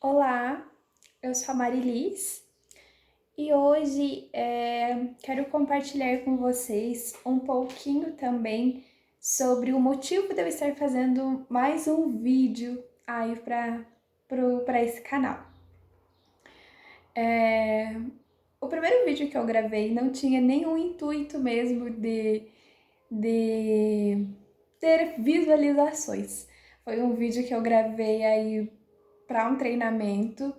Olá, eu sou a Marilis e hoje quero compartilhar com vocês um pouquinho também sobre o motivo de eu estar fazendo mais um vídeo aí para esse canal. O primeiro vídeo que eu gravei não tinha nenhum intuito mesmo de ter visualizações. Foi um vídeo que eu gravei aí para um treinamento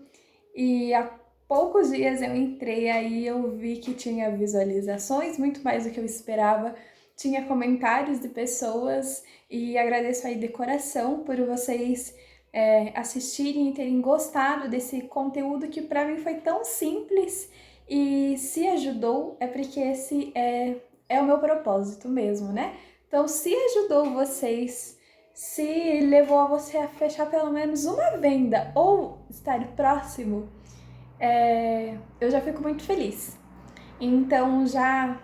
e há poucos dias eu entrei aí eu vi que tinha visualizações, muito mais do que eu esperava, tinha comentários de pessoas e agradeço aí de coração por vocês assistirem e terem gostado desse conteúdo que para mim foi tão simples e se ajudou é porque esse é o meu propósito mesmo, né? Então, se ajudou vocês, se levou a você a fechar pelo menos uma venda ou estar próximo, eu já fico muito feliz. Então, já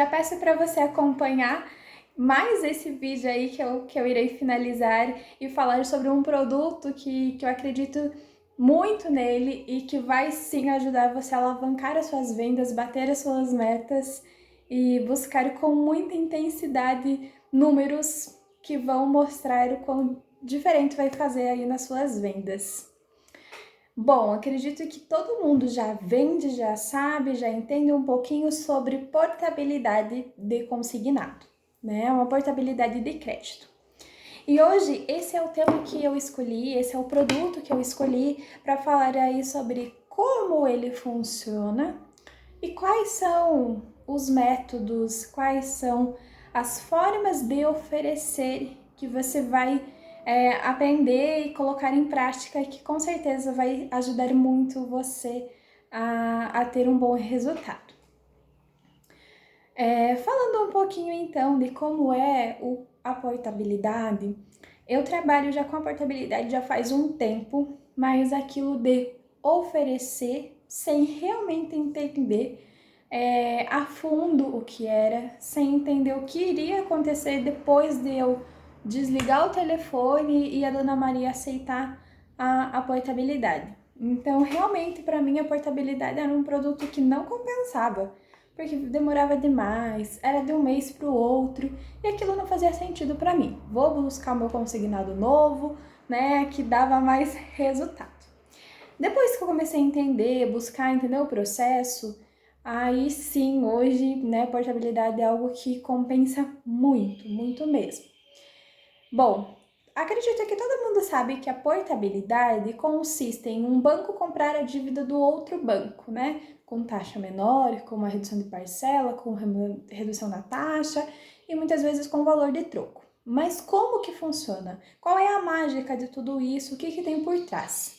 peço para você acompanhar mais esse vídeo aí que eu irei finalizar e falar sobre um produto que eu acredito muito nele e que vai sim ajudar você a alavancar as suas vendas, bater as suas metas e buscar com muita intensidade números que vão mostrar o quão diferente vai fazer aí nas suas vendas. Bom, acredito que todo mundo já vende, já sabe, já entende um pouquinho sobre portabilidade de consignado, né? Uma portabilidade de crédito. E hoje esse é o tema que eu escolhi, esse é o produto que eu escolhi para falar aí sobre como ele funciona e quais são os métodos, quais são as formas de oferecer que você vai aprender e colocar em prática e que com certeza vai ajudar muito você a ter um bom resultado. Falando um pouquinho então de como é a portabilidade, eu trabalho já com a portabilidade já faz um tempo, mas aquilo de oferecer sem realmente entender a fundo o que era, sem entender o que iria acontecer depois de eu desligar o telefone e a Dona Maria aceitar a portabilidade. Então, realmente, para mim, a portabilidade era um produto que não compensava, porque demorava demais, era de um mês para o outro, e aquilo não fazia sentido para mim. Vou buscar meu consignado novo, né, que dava mais resultado. Depois que eu comecei a entender, buscar entender o processo, aí sim, hoje, né, portabilidade é algo que compensa muito, muito mesmo. Bom, acredito que todo mundo sabe que a portabilidade consiste em um banco comprar a dívida do outro banco, né? Com taxa menor, com uma redução de parcela, com redução na taxa e muitas vezes com valor de troco. Mas como que funciona? Qual é a mágica de tudo isso? O que tem por trás?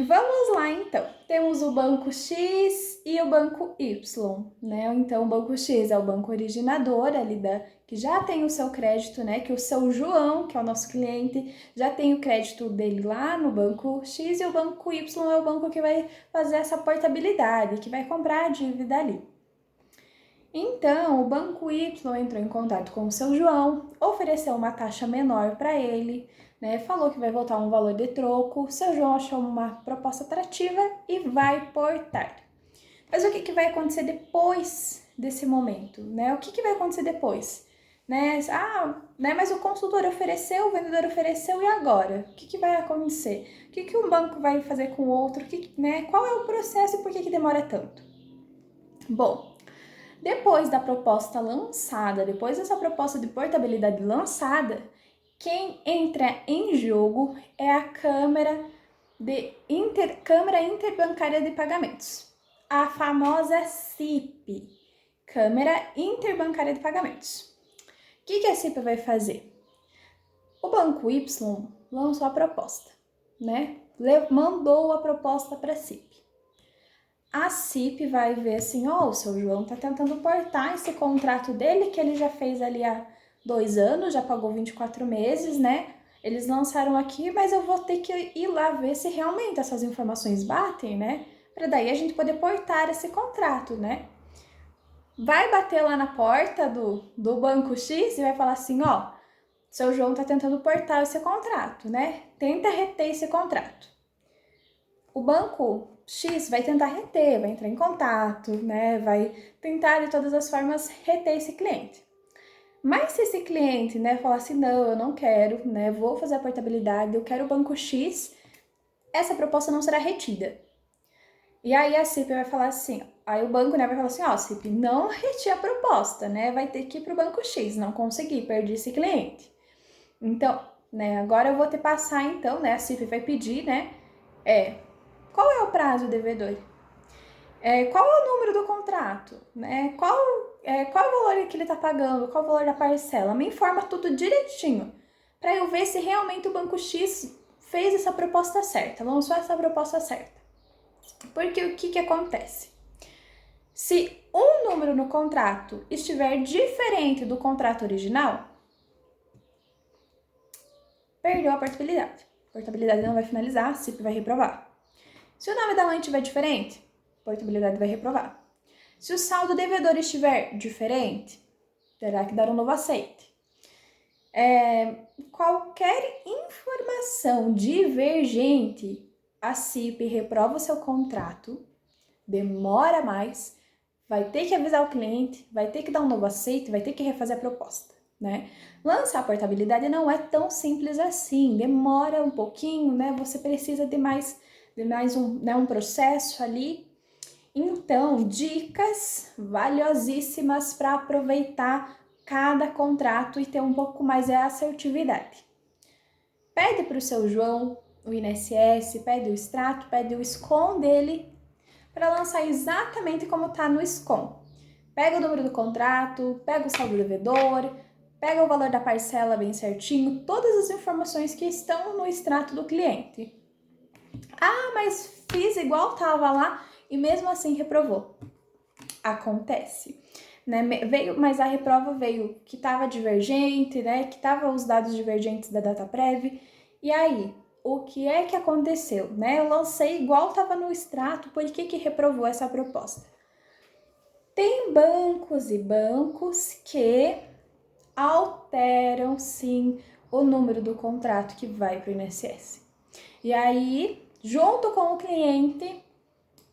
Vamos lá então. Temos o banco X e o banco Y, né? Então, o banco X é o banco originador ali que já tem o seu crédito, né? Que o seu João, que é o nosso cliente, já tem o crédito dele lá no banco X, e o banco Y é o banco que vai fazer essa portabilidade, que vai comprar a dívida ali. Então, o banco Y entrou em contato com o seu João, ofereceu uma taxa menor para ele, né? Falou que vai voltar um valor de troco. O seu João achou uma proposta atrativa e vai portar. Mas o que vai acontecer depois desse momento, né? O que vai acontecer depois? Né, mas o consultor ofereceu, o vendedor ofereceu, e agora? O que vai acontecer? O que um banco vai fazer com o outro? Né? Qual é o processo e por que demora tanto? Bom, depois da proposta lançada, depois dessa proposta de portabilidade lançada, quem entra em jogo é a Câmara Interbancária de Pagamentos, a famosa CIP, Câmara Interbancária de Pagamentos. O que a CIP vai fazer? O Banco Y lançou a proposta, né? Mandou a proposta para a CIP. A CIP vai ver assim, o seu João tá tentando portar esse contrato dele, que ele já fez ali há 2 anos, já pagou 24 meses, né? Eles lançaram aqui, mas eu vou ter que ir lá ver se realmente essas informações batem, né? Para daí a gente poder portar esse contrato, né? Vai bater lá na porta do Banco X e vai falar assim, seu João está tentando portar esse contrato, né? Tenta reter esse contrato. O banco X vai tentar reter, vai entrar em contato, né? Vai tentar de todas as formas reter esse cliente. Mas se esse cliente, né, falar assim, não, eu não quero, né, vou fazer a portabilidade, eu quero o banco X, essa proposta não será retida. E aí a CIP vai falar assim, aí o banco, né, vai falar assim, ó, CIP, não reti a proposta, né, vai ter que ir pro banco X, não consegui, perdi esse cliente. Então, né, agora eu vou ter que passar, então, né, a CIP vai pedir, né, qual é o prazo devedor? Qual é o número do contrato? Né? Qual é o valor que ele está pagando? Qual é o valor da parcela? Me informa tudo direitinho, para eu ver se realmente o Banco X fez essa proposta certa, lançou essa proposta certa. Porque o que acontece? Se um número no contrato estiver diferente do contrato original, perdeu a portabilidade. A portabilidade não vai finalizar, a CIP vai reprovar. Se o nome da mãe estiver diferente, a portabilidade vai reprovar. Se o saldo devedor estiver diferente, terá que dar um novo aceite. Qualquer informação divergente, a CIP reprova o seu contrato, demora mais, vai ter que avisar o cliente, vai ter que dar um novo aceite, vai ter que refazer a proposta, né? Lançar a portabilidade não é tão simples assim, demora um pouquinho, né? Você precisa de mais um processo ali. Então, dicas valiosíssimas para aproveitar cada contrato e ter um pouco mais de assertividade. Pede para o seu João o INSS, pede o extrato, pede o SCOM dele para lançar exatamente como está no SCOM. Pega o número do contrato, pega o saldo devedor, pega o valor da parcela bem certinho, todas as informações que estão no extrato do cliente. Ah, mas fiz igual estava lá e mesmo assim reprovou. Acontece, né? Mas a reprova veio que estava divergente, né? Que tava os dados divergentes da DataPrev. E aí, o que é que aconteceu, né? Eu lancei igual estava no extrato, por que reprovou essa proposta? Tem bancos e bancos que alteram, sim, o número do contrato que vai para o INSS. E aí, junto com o cliente,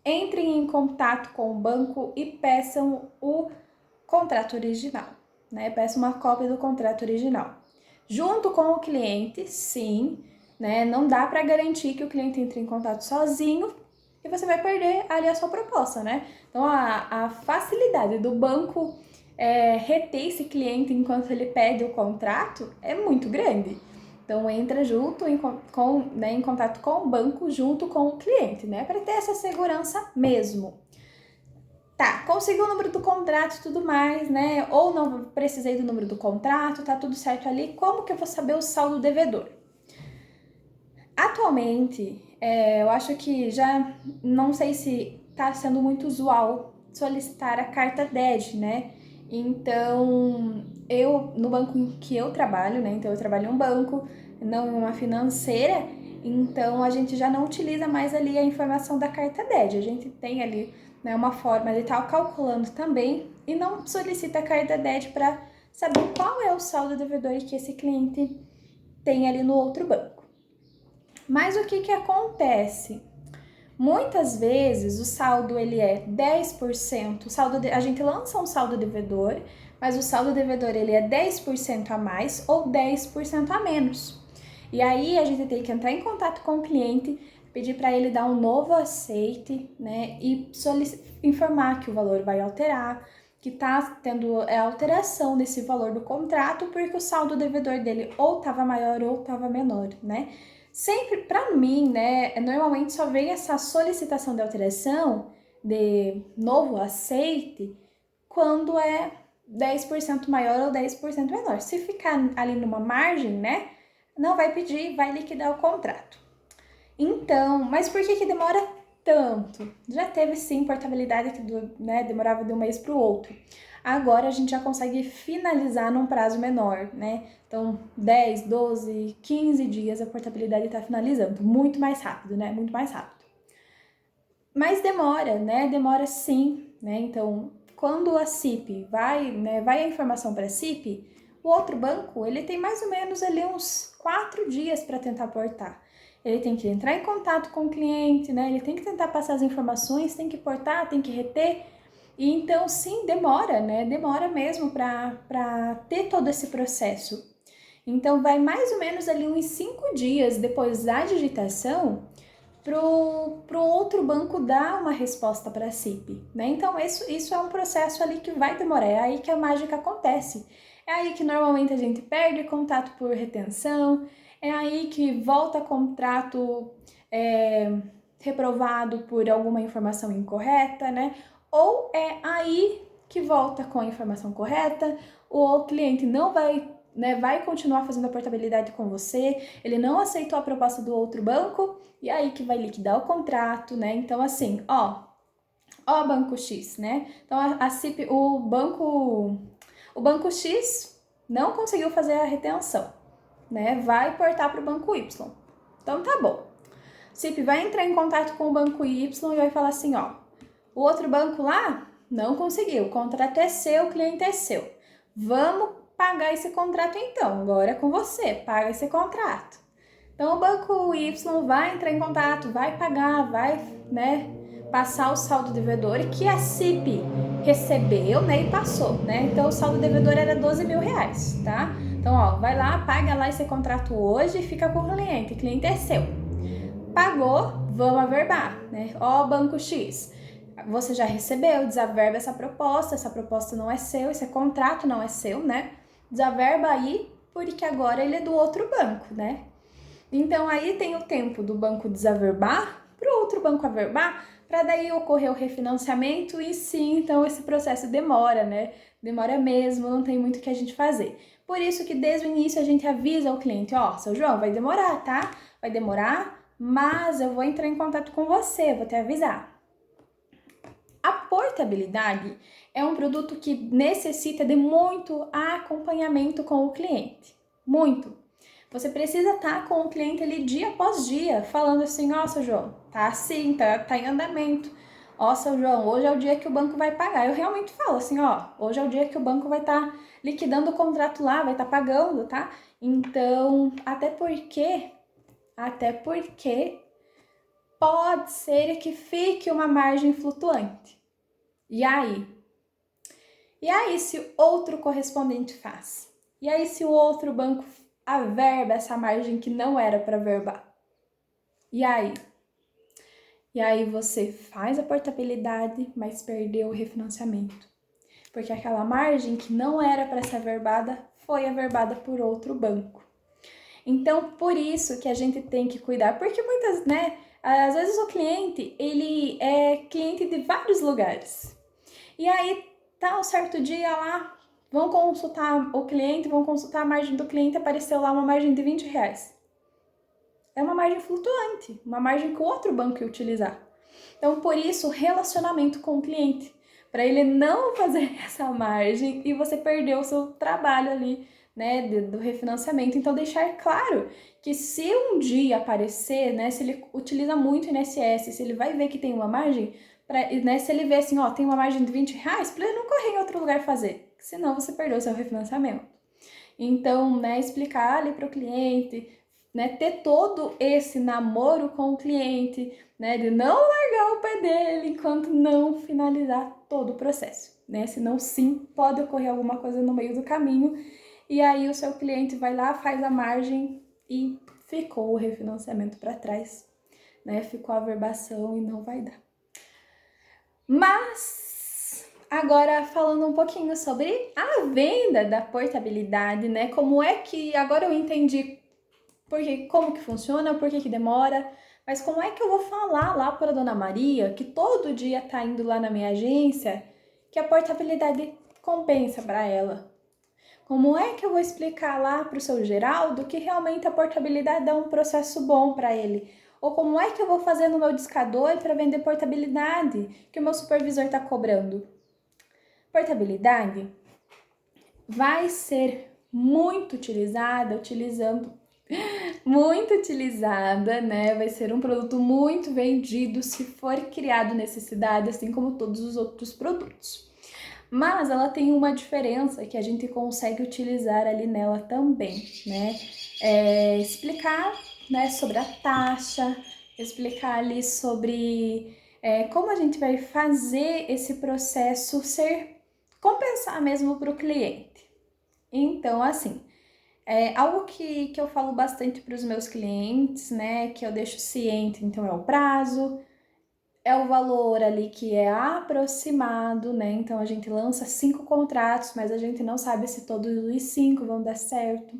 entrem em contato com o banco e peçam o contrato original, né? Peçam uma cópia do contrato original. Junto com o cliente, sim, né? Não dá para garantir que o cliente entre em contato sozinho e você vai perder ali a sua proposta, né? Então, a facilidade do banco reter esse cliente enquanto ele pede o contrato é muito grande. Então, entra junto em contato com o banco junto com o cliente, né? Para ter essa segurança mesmo. Tá, consegui o número do contrato e tudo mais, né? Ou não precisei do número do contrato, tá tudo certo ali. Como que eu vou saber o saldo devedor? Atualmente, eu acho que já não sei se tá sendo muito usual solicitar a carta DED, né? Então, no banco em que eu trabalho, né? Então, eu trabalho em um banco, não em uma financeira, então a gente já não utiliza mais ali a informação da carta DED. A gente tem ali, né, uma forma de estar calculando também e não solicita a carta DED para saber qual é o saldo devedor que esse cliente tem ali no outro banco. Mas o que acontece? Muitas vezes o saldo ele é 10%, a gente lança um saldo devedor, mas o saldo devedor ele é 10% a mais ou 10% a menos. E aí a gente tem que entrar em contato com o cliente, pedir para ele dar um novo aceite, né? E informar que o valor vai alterar, que tá tendo alteração desse valor do contrato, porque o saldo devedor dele ou estava maior ou estava menor, né? Sempre, para mim, né, normalmente só vem essa solicitação de alteração, de novo aceite, quando é 10% maior ou 10% menor. Se ficar ali numa margem, né, não vai pedir, vai liquidar o contrato. Então, mas por que demora tanto? Já teve sim portabilidade que demorava de um mês para o outro. Agora a gente já consegue finalizar num prazo menor, né? Então, 10, 12, 15 dias a portabilidade está finalizando. Muito mais rápido, né? Muito mais rápido. Mas demora, né? Demora sim, né? Então, quando a CIP vai a informação para a CIP, O outro banco, ele tem mais ou menos ali uns 4 dias para tentar portar. Ele tem que entrar em contato com o cliente, né? Ele tem que tentar passar as informações, tem que portar, tem que reter. E então, sim, demora, né? Demora mesmo para ter todo esse processo. Então, vai mais ou menos ali uns 5 dias depois da digitação pro outro banco dar uma resposta para a CIP, né? Então, isso é um processo ali que vai demorar, é aí que a mágica acontece. É aí que normalmente a gente perde contato por retenção, é aí que volta contrato reprovado por alguma informação incorreta, né? Ou é aí que volta com a informação correta, o cliente não vai, né, vai continuar fazendo a portabilidade com você, ele não aceitou a proposta do outro banco, e aí que vai liquidar o contrato, né? Então, assim, ó banco X, né? Então, a CIP, o banco X não conseguiu fazer a retenção, né? Vai portar para o banco Y. Então, tá bom. CIP vai entrar em contato com o banco Y e vai falar assim, ó, o outro banco lá não conseguiu, o contrato é seu, o cliente é seu. Vamos pagar esse contrato então, agora é com você, paga esse contrato. Então o banco Y vai entrar em contato, vai pagar, vai, né, passar o saldo devedor que a CIP recebeu, né, e passou, né? Então o saldo devedor era 12 mil reais, tá? Então, ó, vai lá, paga lá esse contrato hoje e fica com o cliente é seu. Pagou, vamos averbar, né? Ó, banco X, você já recebeu, desaverba essa proposta não é seu, esse contrato não é seu, né? Desaverba aí, porque agora ele é do outro banco, né? Então aí tem o tempo do banco desaverbar para o outro banco averbar, para daí ocorrer o refinanciamento e sim, então esse processo demora, né? Demora mesmo, não tem muito o que a gente fazer. Por isso que desde o início a gente avisa ao cliente, ó, seu João, vai demorar, tá? Vai demorar, mas eu vou entrar em contato com você, vou te avisar. A portabilidade é um produto que necessita de muito acompanhamento com o cliente. Muito. Você precisa estar com o cliente ali dia após dia, falando assim, ó, seu João, tá assim, tá em andamento. Ó, seu João, hoje é o dia que o banco vai pagar. Eu realmente falo assim, ó, hoje é o dia que o banco vai estar liquidando o contrato lá, vai estar pagando, tá? Então, até porque pode ser que fique uma margem flutuante. E aí? E aí se outro correspondente faz? E aí se o outro banco averba essa margem que não era para verbar? E aí? E aí você faz a portabilidade, mas perdeu o refinanciamento. Porque aquela margem que não era para ser averbada foi averbada por outro banco. Então, por isso que a gente tem que cuidar, porque muitas, né, às vezes o cliente, ele é cliente de vários lugares. E aí, tá um certo dia lá, vão consultar o cliente, vão consultar a margem do cliente, apareceu lá uma margem de 20 reais. É uma margem flutuante, uma margem que o outro banco ia utilizar. Então, por isso, relacionamento com o cliente, para ele não fazer essa margem e você perder o seu trabalho ali, né, do refinanciamento. Então, deixar claro que se um dia aparecer, né, se ele utiliza muito INSS, se ele vai ver que tem uma margem, né, se ele vê assim, ó, tem uma margem de 20 reais, para ele não correr em outro lugar fazer, senão você perdeu o seu refinanciamento. Então, né, explicar ali para o cliente, né, ter todo esse namoro com o cliente, né, de não largar o pé dele enquanto não finalizar todo o processo, né, senão sim pode ocorrer alguma coisa no meio do caminho e aí o seu cliente vai lá, faz a margem e ficou o refinanciamento para trás, né, ficou a averbação e não vai dar. Mas agora falando um pouquinho sobre a venda da portabilidade, né, como é que agora eu entendi como que funciona, por que demora, mas como é que eu vou falar lá para a Dona Maria, que todo dia tá indo lá na minha agência, que a portabilidade compensa para ela? Como é que eu vou explicar lá para o seu Geraldo que realmente a portabilidade é um processo bom para ele? Ou como é que eu vou fazer no meu discador para vender portabilidade que o meu supervisor está cobrando? Portabilidade vai ser muito utilizada, né? Vai ser um produto muito vendido se for criado necessidade, assim como todos os outros produtos. mas ela tem uma diferença que a gente consegue utilizar ali nela também, né? Explicar, né, sobre a taxa, explicar ali sobre como a gente vai fazer esse processo compensar mesmo para o cliente. Então, assim, algo que eu falo bastante para os meus clientes, né, que eu deixo ciente, então é o prazo, é o valor ali que é aproximado, né? Então a gente lança 5 contratos, mas a gente não sabe se todos os 5 vão dar certo.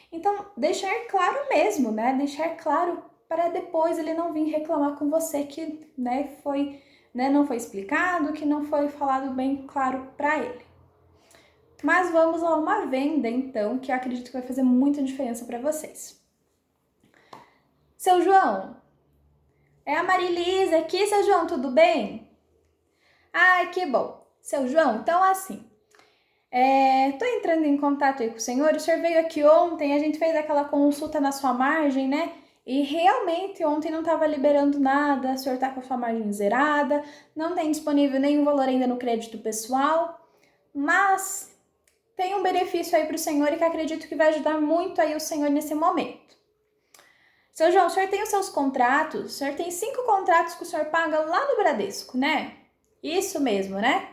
Então, deixar claro mesmo, né? Deixar claro para depois ele não vir reclamar com você que, não foi explicado, que não foi falado bem claro para ele. Mas vamos a uma venda, então, que eu acredito que vai fazer muita diferença para vocês. Seu João, é a Marilisa aqui, seu João, tudo bem? Ai, que bom. Seu João, então assim, tô entrando em contato aí com o senhor veio aqui ontem, a gente fez aquela consulta na sua margem, né? E realmente ontem não estava liberando nada, o senhor tá com a sua margem zerada, não tem disponível nenhum valor ainda no crédito pessoal, mas tem um benefício aí para o senhor e que acredito que vai ajudar muito aí o senhor nesse momento. Seu João, o senhor tem os seus contratos, o senhor tem 5 contratos que o senhor paga lá no Bradesco, né? Isso mesmo, né?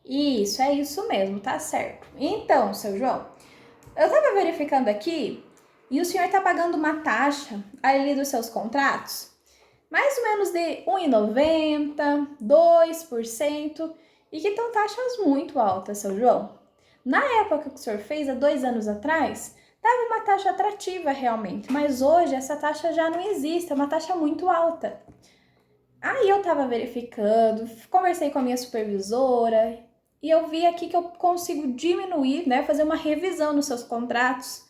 Isso, é isso mesmo, tá certo. Então, seu João, eu tava verificando aqui e o senhor tá pagando uma taxa ali dos seus contratos, mais ou menos de 1,90, 2%, e que estão taxas muito altas, seu João. Na época que o senhor fez, há 2 anos atrás, estava uma taxa atrativa realmente, mas hoje essa taxa já não existe, é uma taxa muito alta. Aí eu tava verificando, conversei com a minha supervisora e eu vi aqui que eu consigo diminuir, né, fazer uma revisão nos seus contratos,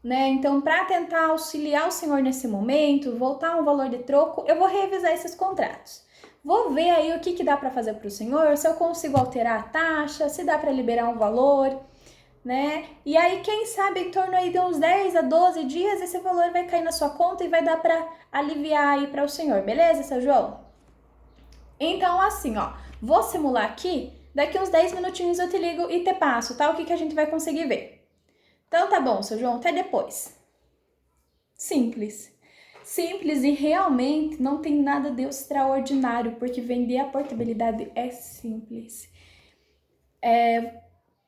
né? Então, para tentar auxiliar o senhor nesse momento, voltar um valor de troco, eu vou revisar esses contratos. Vou ver aí o que dá para fazer para o senhor, se eu consigo alterar a taxa, se dá para liberar um valor, né? E aí, quem sabe, em torno aí de uns 10 a 12 dias, esse valor vai cair na sua conta e vai dar para aliviar aí para o senhor, beleza, seu João? Então, assim, ó, vou simular aqui, daqui uns 10 minutinhos eu te ligo e te passo, tá? O que a gente vai conseguir ver. Então tá bom, seu João, até depois. Simples. Simples e realmente não tem nada de extraordinário, porque vender a portabilidade é simples.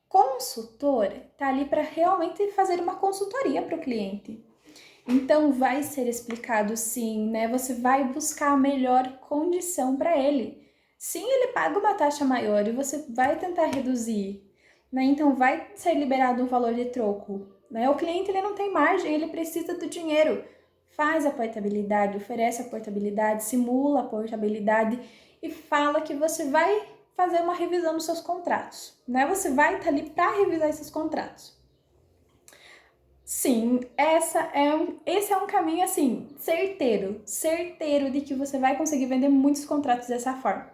Consultor tá ali para realmente fazer uma consultoria para o cliente. Então vai ser explicado sim, né? Você vai buscar a melhor condição para ele. Sim, ele paga uma taxa maior e você vai tentar reduzir, né? Então vai ser liberado um valor de troco, né? O cliente ele não tem margem, ele precisa do dinheiro. Faz a portabilidade, oferece a portabilidade, simula a portabilidade e fala que você vai fazer uma revisão dos seus contratos, né? Você vai estar ali para revisar esses contratos. Sim, esse é um caminho assim, certeiro de que você vai conseguir vender muitos contratos dessa forma.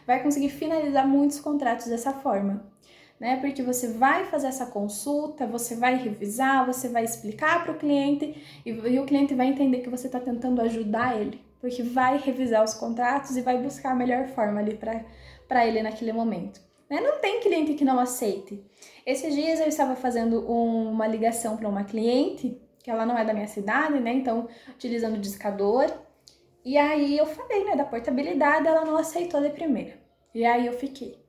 Vai conseguir finalizar muitos contratos dessa forma, né? Porque você vai fazer essa consulta, você vai revisar, você vai explicar para o cliente e o cliente vai entender que você está tentando ajudar ele, porque vai revisar os contratos e vai buscar a melhor forma ali para ele naquele momento. Né? Não tem cliente que não aceite. Esses dias eu estava fazendo uma ligação para uma cliente, que ela não é da minha cidade, né? Então, utilizando o discador. E aí eu falei, né, da portabilidade, ela não aceitou de primeira. E aí eu fiquei.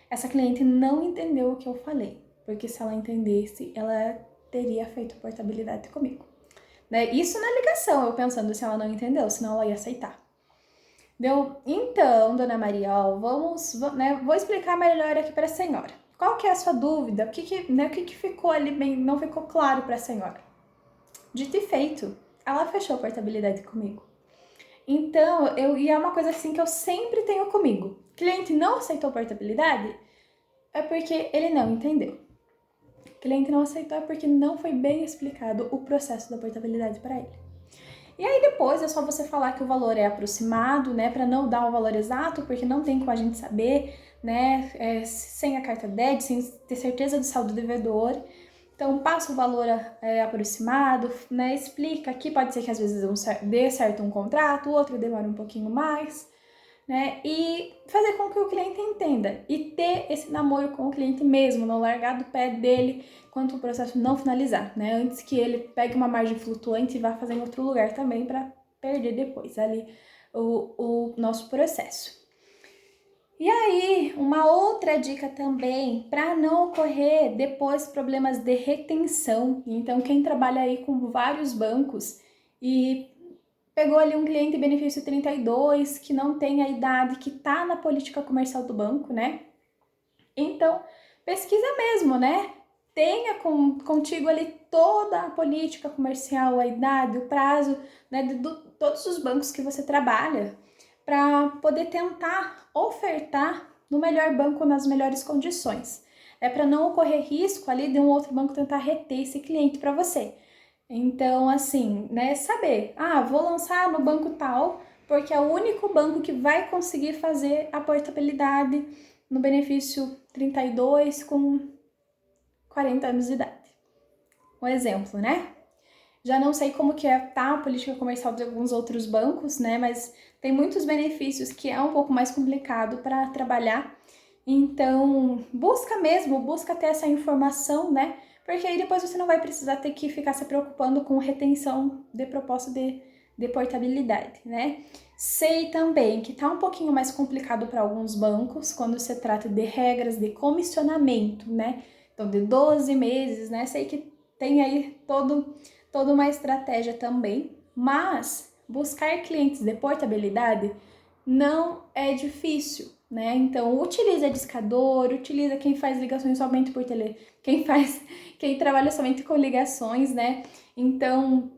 Essa cliente não entendeu o que eu falei, porque se ela entendesse, ela teria feito portabilidade comigo. Né? Isso na ligação, eu pensando se ela não entendeu, senão ela ia aceitar. Então, dona Maria, ó, vou explicar melhor aqui para a senhora. Qual que é a sua dúvida? O que ficou ali bem, não ficou claro para a senhora? Dito e feito, ela fechou a portabilidade comigo. Então, e é uma coisa assim que eu sempre tenho comigo. Cliente não aceitou portabilidade é porque ele não entendeu. Cliente não aceitou é porque não foi bem explicado o processo da portabilidade para ele. E aí depois é só você falar que o valor é aproximado, né, para não dar um valor exato, porque não tem como a gente saber, né, sem a carta DED, sem ter certeza do saldo devedor. Então passa o valor aproximado, né, explica que pode ser que às vezes dê certo um contrato, o outro demora um pouquinho mais, né? E fazer com que o cliente entenda e ter esse namoro com o cliente mesmo, não largar do pé dele enquanto o processo não finalizar, né? Antes que ele pegue uma margem flutuante e vá fazer em outro lugar também para perder depois ali o nosso processo. E aí, uma outra dica também, para não ocorrer depois problemas de retenção. Então, quem trabalha aí com vários bancos e pegou ali um cliente benefício 32, que não tem a idade que tá na política comercial do banco, né? Então, pesquisa mesmo, né? Tenha contigo ali toda a política comercial, a idade, o prazo, né, de todos os bancos que você trabalha, para poder tentar ofertar no melhor banco nas melhores condições. É para não ocorrer risco ali de um outro banco tentar reter esse cliente para você. Então, assim, né, saber, vou lançar no banco tal, porque é o único banco que vai conseguir fazer a portabilidade no benefício 32 com 40 anos de idade. Um exemplo, né? Já não sei como que tá a política comercial de alguns outros bancos, né? Mas tem muitos benefícios que é um pouco mais complicado para trabalhar. Então, busca ter essa informação, né? Porque aí depois você não vai precisar ter que ficar se preocupando com retenção de proposta de portabilidade, né? Sei também que tá um pouquinho mais complicado para alguns bancos quando se trata de regras de comissionamento, né? Então, de 12 meses, né? Sei que tem aí toda uma estratégia também, mas buscar clientes de portabilidade não é difícil, né? Então, utiliza discador, utiliza quem faz ligações somente por quem trabalha somente com ligações, né? Então,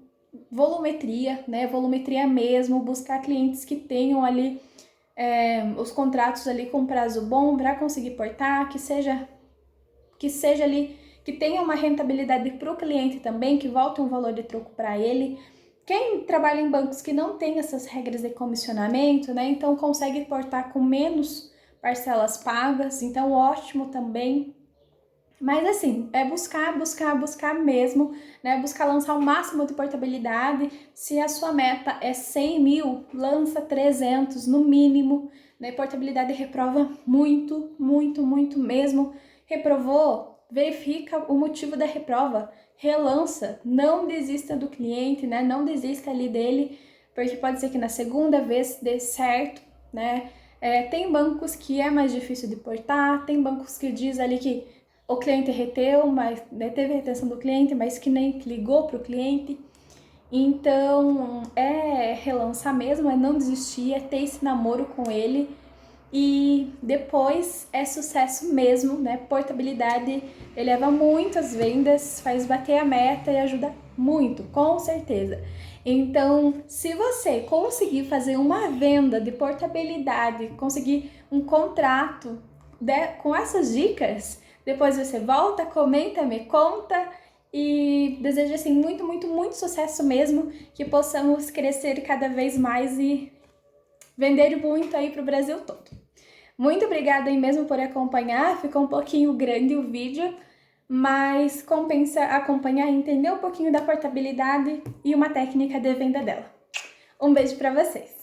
volumetria, né? Volumetria mesmo, buscar clientes que tenham ali os contratos ali com prazo bom para conseguir portar, que seja ali, que tenha uma rentabilidade para o cliente também, que volte um valor de troco para ele. Quem trabalha em bancos que não tem essas regras de comissionamento, né, então consegue portar com menos parcelas pagas, então ótimo também. Mas assim, é buscar mesmo, né? Buscar lançar o máximo de portabilidade. Se a sua meta é 100 mil, lança 300 no mínimo, né? Portabilidade reprova muito, muito, muito mesmo. Reprovou, verifica o motivo da reprova, relança, não desista do cliente, né? Não desista ali dele, porque pode ser que na segunda vez dê certo, né? Tem bancos que é mais difícil de portar, tem bancos que diz ali que o cliente reteu, mas né, teve retenção do cliente, mas que nem ligou para o cliente. Então, é relançar mesmo, é não desistir, é ter esse namoro com ele. E depois é sucesso mesmo, né? Portabilidade eleva muito as vendas, faz bater a meta e ajuda muito, com certeza. Então, se você conseguir fazer uma venda de portabilidade, conseguir um contrato com essas dicas, depois você volta, comenta, me conta e desejo assim muito, muito, muito sucesso mesmo, que possamos crescer cada vez mais e vender muito aí para o Brasil todo. Muito obrigada aí mesmo por acompanhar, ficou um pouquinho grande o vídeo, mas compensa acompanhar e entender um pouquinho da portabilidade e uma técnica de venda dela. Um beijo para vocês!